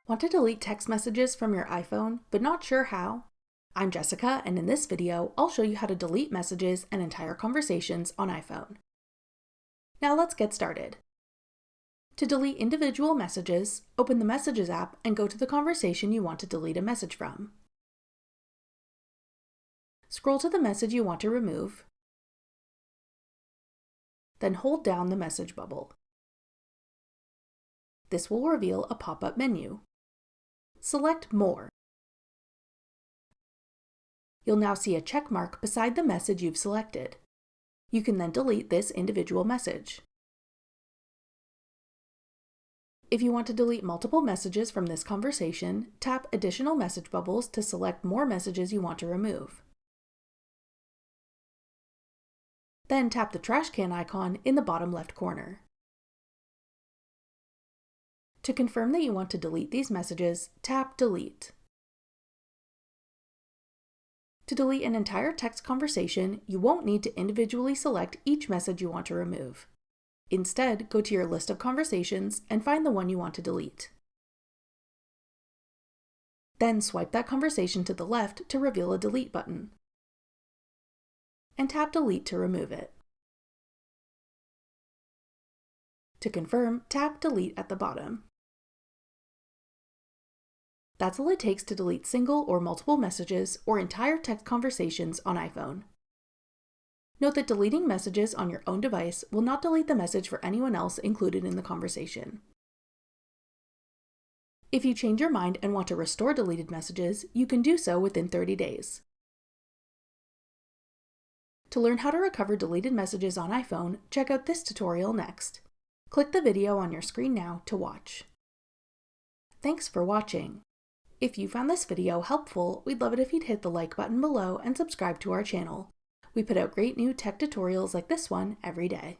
Want to delete text messages from your iPhone, but not sure how? I'm Jessica, and in this video, I'll show you how to delete messages and entire conversations on iPhone. Now let's get started. To delete individual messages, open the Messages app and go to the conversation you want to delete a message from. Scroll to the message you want to remove, then hold down the message bubble. This will reveal a pop-up menu. Select More. You'll now see a check mark beside the message you've selected. You can then delete this individual message. If you want to delete multiple messages from this conversation, tap Additional Message Bubbles to select more messages you want to remove. Then tap the trash can icon in the bottom left corner. To confirm that you want to delete these messages, tap Delete. To delete an entire text conversation, you won't need to individually select each message you want to remove. Instead, go to your list of conversations and find the one you want to delete. Then swipe that conversation to the left to reveal a Delete button, and tap Delete to remove it. To confirm, tap Delete at the bottom. That's all it takes to delete single or multiple messages or entire text conversations on iPhone. Note that deleting messages on your own device will not delete the message for anyone else included in the conversation. If you change your mind and want to restore deleted messages, you can do so within 30 days. To learn how to recover deleted messages on iPhone, check out this tutorial next. Click the video on your screen now to watch. Thanks for watching. If you found this video helpful, we'd love it if you'd hit the like button below and subscribe to our channel. We put out great new tech tutorials like this one every day.